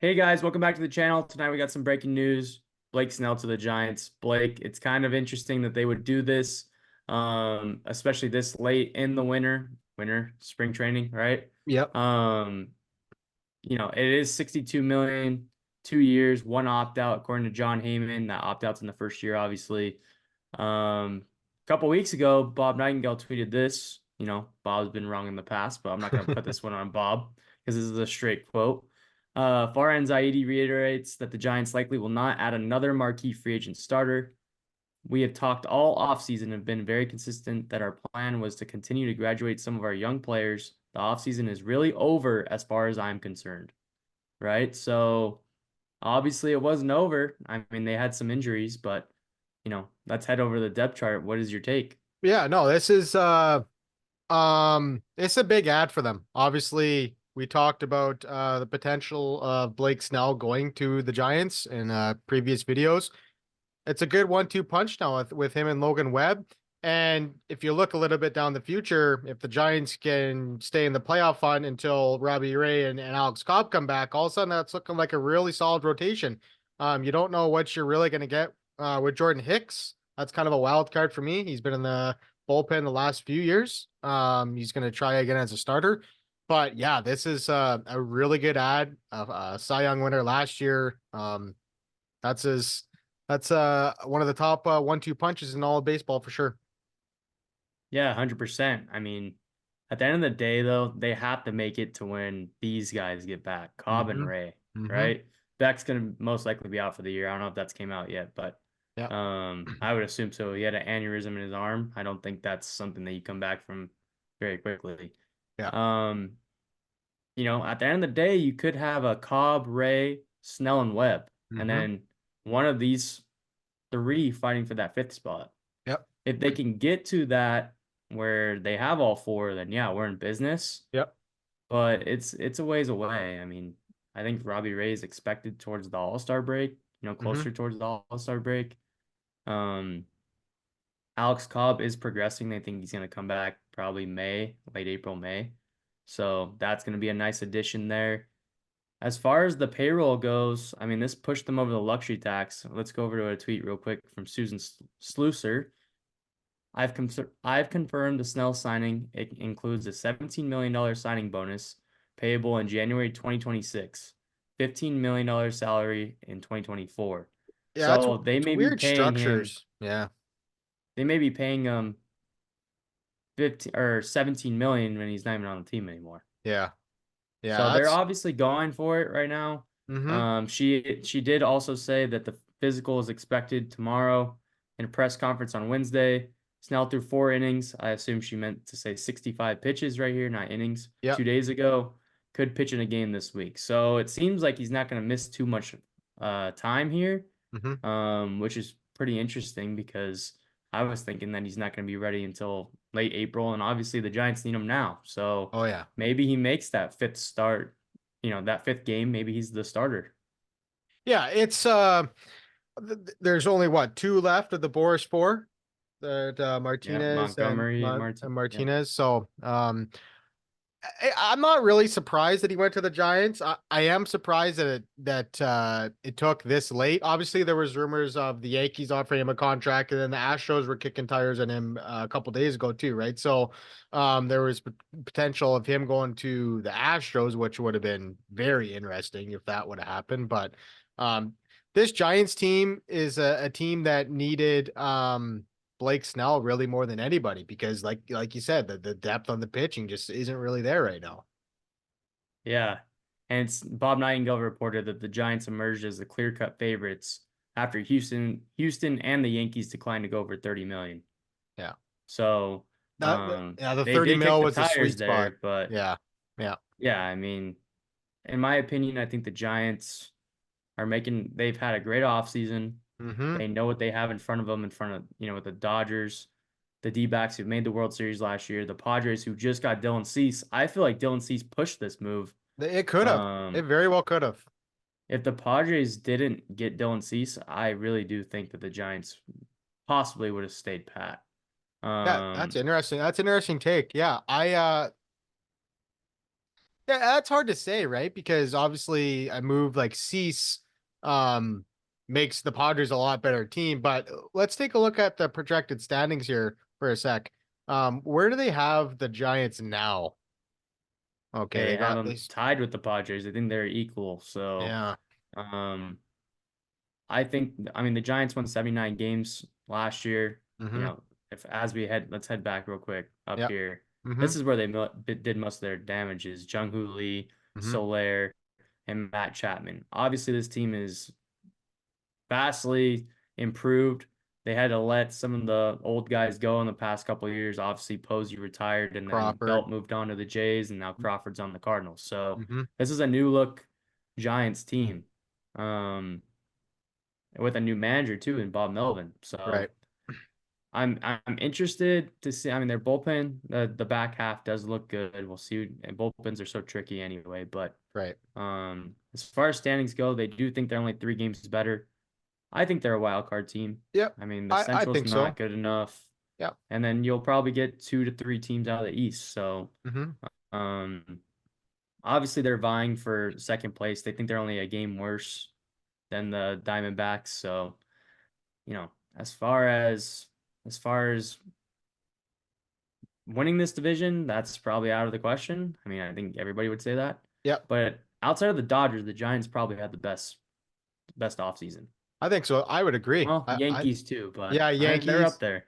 Hey guys, welcome back to the channel. Tonight we got some breaking news. Blake Snell to the Giants. Blake, it's kind of interesting that they would do this, especially this late in the winter spring training, right? Yep. Um, it is 62 million, 2 years, one opt out, according to John Heyman. That opt out's in the first year, obviously. A couple weeks ago, Bob Nightingale tweeted this. Bob's been wrong in the past, but I'm not going to put this one on Bob because this is a straight quote. Farhan Zaidi reiterates that the Giants likely will not add another marquee free agent starter. We have talked all offseason and have been very consistent that our plan was to continue to graduate some of our young players. The offseason is really over as far as I'm concerned, right? So obviously it wasn't over. I mean, they had some injuries, but let's head over to the depth chart. What is your take? Yeah, no, this is it's a big ad for them. Obviously, we talked about the potential of Blake Snell going to the Giants in previous videos. It's a good 1-2 punch now with him and Logan Webb. And if you look a little bit down the future, if the Giants can stay in the playoff hunt until Robbie Ray and Alex Cobb come back, all of a sudden that's looking like a really solid rotation. You don't know what you're really going to get with Jordan Hicks. That's kind of a wild card for me. He's been in the bullpen the last few years. He's going to try again as a starter. But yeah, this is a really good ad. Cy Young winner last year. That's his. That's one of the top 1-2 punches in all of baseball for sure. Yeah, 100%. I mean, at the end of the day, though, they have to make it to when these guys get back, Cobb and Mm-hmm. Ray, Mm-hmm. right? Beck's going to most likely be out for the year. I don't know if that's came out yet, but Yeah. I would assume so. He had an aneurysm in his arm. I don't think that's something that you come back from very quickly. Yeah. Um, at the end of the day, you could have a Cobb, Ray, Snell, and Webb, and Mm-hmm. then one of these three fighting for that fifth spot. Yep. If they can get to that where they have all four, then yeah, we're in business. Yep. But it's a ways away. I mean, I think Robbie Ray is expected towards the All-Star break, Mm-hmm. closer towards the All-Star break. Um, Alex Cobb is progressing. They think he's going to come back probably May, late April, May. So that's going to be a nice addition there. As far as the payroll goes, I mean, this pushed them over the luxury tax. Let's go over to a tweet real quick from Susan Slusser. I've confirmed the Snell signing. It includes a $17 million signing bonus payable in January 2026, $15 million salary in 2024. Yeah. It's So they it's may be weird paying him, structures. Yeah. they may be paying him 15 or 17 million when he's not even on the team anymore. Yeah. Yeah. So they're That's. obviously going for it right now. Mm-hmm. She did also say that the physical is expected tomorrow in a press conference on Wednesday. Snell threw 4 innings. I assume she meant to say 65 pitches right here, not innings. Yep. 2 days ago, could pitch in a game this week. So it seems like he's not going to miss too much time here, Mm-hmm. which is pretty interesting because I was thinking that he's not going to be ready until late April, and obviously the Giants need him now. So Oh yeah. maybe he makes that fifth start, that fifth game. Maybe he's the starter. Yeah. It's there's only what two left of the Boris four, that Yeah, Martinez and Montgomery, Martin. Yeah, Martinez. So I'm not really surprised that he went to the Giants. I am surprised that it took this late. Obviously, there was rumors of the Yankees offering him a contract, and then the Astros were kicking tires on him a couple days ago too, right? So, there was potential of him going to the Astros, which would have been very interesting if that would have happened. But um, this Giants team is a team that needed Blake Snell really more than anybody because like you said, the depth on the pitching just isn't really there right now. yeah. And Bob Nightingale reported that the Giants emerged as the clear-cut favorites after Houston, and the Yankees declined to go over 30 million. Yeah. So Yeah, the they 30 did kick mil the was the tires sweet spot. there, but Yeah. Yeah. yeah, I mean, in my opinion, I think the Giants they've had a great offseason. Mm-hmm. They know what they have in front of them, in front of, with the Dodgers, the D-backs who made the World Series last year, the Padres who just got Dylan Cease. I feel like Dylan Cease pushed this move. It could have. It Um, very well could have. if the Padres didn't get Dylan Cease, I really do think that the Giants possibly would have stayed pat. Yeah, that's Um, interesting. That's an interesting take. Yeah. Yeah, that's hard to say, right? Because obviously a move like Cease um makes the Padres a lot better team. But let's take a look at the projected standings here for a sec. Where do they have the Giants now? Okay, They they have got them this. tied with the Padres. I think they're equal. So, Yeah. um, I think, I mean, the Giants won 79 games last year. You Mm-hmm. know, if as we head, let's head back real quick up Yep. here. Mm-hmm. This is where they did most of their damages. Jung Hoo Lee, Mm-hmm. Soler, and Matt Chapman. Obviously, this team is vastly improved. They had to let some of the old guys go in the past couple of years. Obviously, Posey retired, and then Crawford. Belt moved on to the Jays, and now Crawford's on the Cardinals. So Mm-hmm. this is a new look Giants team, um, with a new manager too, in Bob Melvin. So Right. I'm interested to see. I mean, their bullpen, the back half does look good. We'll see. And bullpens are so tricky anyway. But Right. as far as standings go, they do think they're only 3 games better. I think they're a wild card team. Yep. I mean, the I Central's think so. not good enough, Yep. and then you'll probably get 2 to 3 teams out of the East. So, Mm-hmm. um, obviously they're vying for second place. They think they're only a game worse than the Diamondbacks. So, you know, as far as winning this division, that's probably out of the question. I mean, I think everybody would say that. Yep. But outside of the Dodgers, the Giants probably had the best offseason. I think so. I would agree. Well, Yankees too, but Yeah, they're up Yankees. there.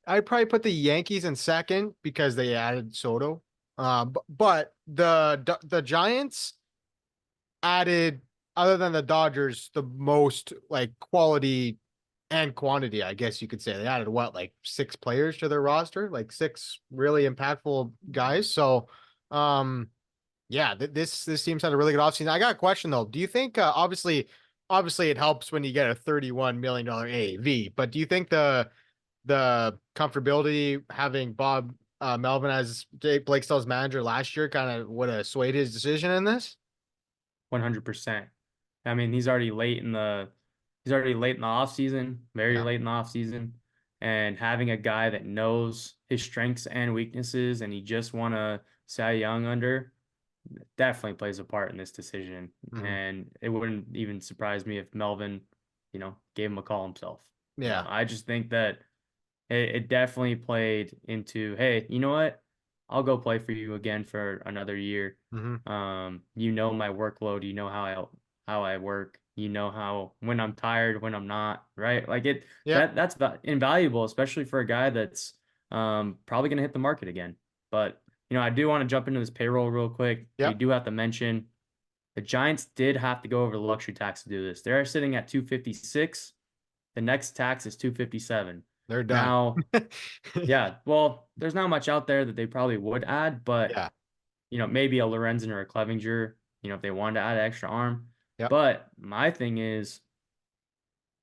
I'd probably put the Yankees in second because they added Soto. But the Giants added, other than the Dodgers, the most like quality and quantity, I guess you could say. They added what, like 6 players to their roster, like 6 really impactful guys. So, um, yeah, this team's had a really good offseason. I got a question though. Do you think, obviously it helps when you get a $31 million AAV, but do you think the comfortability having Bob Melvin as Blake Snell's manager last year kind of would have swayed his decision in this? 100%. I mean, he's already late in the off season, very Yeah. late in the off season, and having a guy that knows his strengths and weaknesses, and he just won a Cy Young under, definitely plays a part in this decision. Mhm. And it wouldn't even surprise me if Melvin, gave him a call himself. Yeah. I just think that it definitely played into, hey, you know what? I'll go play for you again for another year. Hmm. You know my workload, you know how I work, you know how when I'm tired, when I'm not, right? Like Yep. that's invaluable, especially for a guy that's probably gonna hit the market again. But I do want to jump into this payroll real quick. We Yep. do have to mention the Giants did have to go over the luxury tax to do this. They're sitting at 256. The next tax is 257. They're done. Now, yeah, well, there's not much out there that they probably would add, but Yeah. maybe a Lorenzen or a Clevinger, if they wanted to add an extra arm. Yep. But my thing is,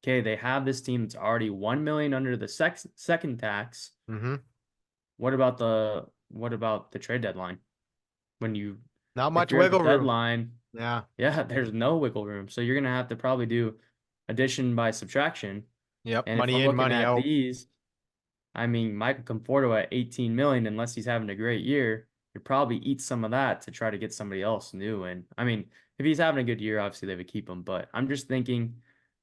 okay, they have this team that's already 1 million under the second tax. Hmm. What about the trade deadline? When you Not if much you're at the wiggle room. deadline, Yeah. yeah, there's no wiggle room. So you're gonna have to probably do addition by subtraction. Yep. And if we're Money in, looking money at out. these, I mean, Michael Conforto at 18 million, unless he's having a great year, you'd probably eat some of that to try to get somebody else new. And I mean, if he's having a good year, obviously they would keep him. But I'm just thinking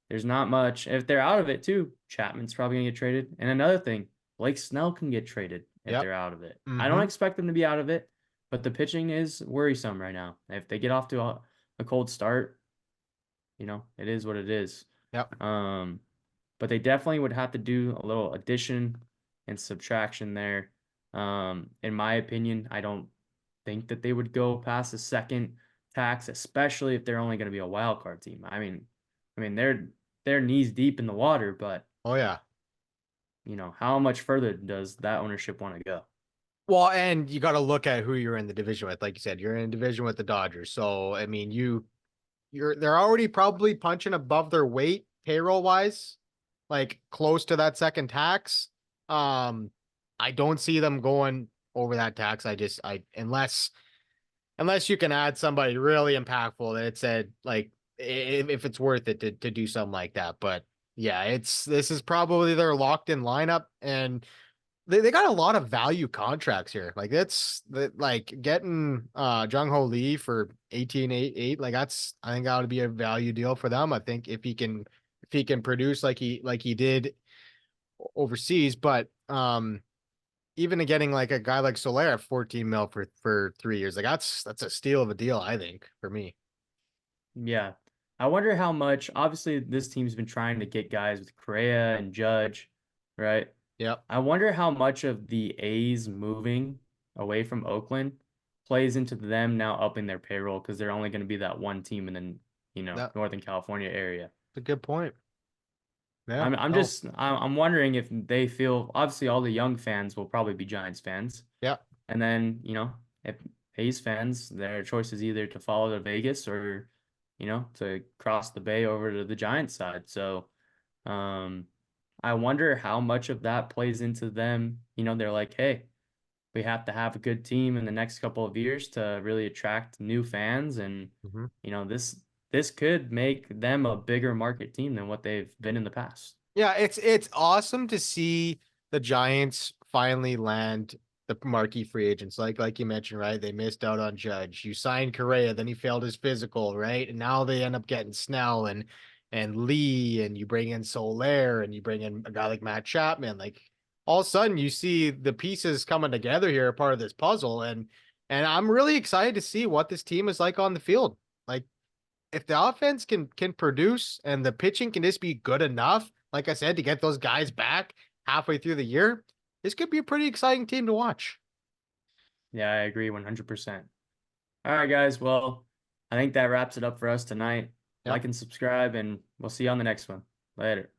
there's not much. If they're out of it too, Chapman's probably gonna get traded. And another thing, Blake Snell can get traded if Yep. they're out of it. I don't Hmm. expect them to be out of it, but the pitching is worrisome right now. If they get off to a cold start, it is what it is. Yep. Um, but they definitely would have to do a little addition and subtraction there. In my opinion, I don't think that they would go past the second tax, especially if they're only going to be a wild card team. I mean they're knees deep in the water, but Oh yeah. how much further does that ownership want to go? Well, and you got to look at who you're in the division with. Like you said, you're in a division with the Dodgers. So I mean, they're already probably punching above their weight payroll wise, like close to that second tax. Um, I don't see them going over that tax. I unless you can add somebody really impactful that it said like if it's worth it to do something like that. But yeah, this is probably their locked in lineup, and they got a lot of value contracts here. Like like getting Jung Ho Lee for 18.88, like that's I think that would be a value deal for them. I think if he can produce like he did overseas, but even getting like a guy like Soler at 14 mil for 3 years, like that's a steal of a deal, I think, for me. Yeah. I wonder how much, obviously, this team's been trying to get guys with Correa and Judge, right? Yep. I wonder how much of the A's moving away from Oakland plays into them now upping their payroll because they're only going to be that one team in the, That's Northern California area. a good point. Yeah. I'm No. just I'm wondering if they feel obviously all the young fans will probably be Giants fans. Yeah. And then, if A's fans, their choice is either to follow to Vegas or, to cross the bay over to the Giants side. So, um, I wonder how much of that plays into them. They're like, hey, we have to have a good team in the next couple of years to really attract new fans. And, Mhm. this could make them a bigger market team than what they've been in the past. Yeah, it's awesome to see the Giants finally land the marquee free agents. Like you mentioned, right? They missed out on Judge. You signed Correa, then he failed his physical, right? And now they end up getting Snell and Lee, and you bring in Soler, and you bring in a guy like Matt Chapman. Like all of a sudden, you see the pieces coming together here, part of this puzzle, and I'm really excited to see what this team is like on the field. Like if the offense can produce and the pitching can just be good enough, like I said, to get those guys back halfway through the year, this could be a pretty exciting team to watch. Yeah, I agree 100%. All right, guys. Well, I think that wraps it up for us tonight. Yep. Like and subscribe, and we'll see you on the next one. Later.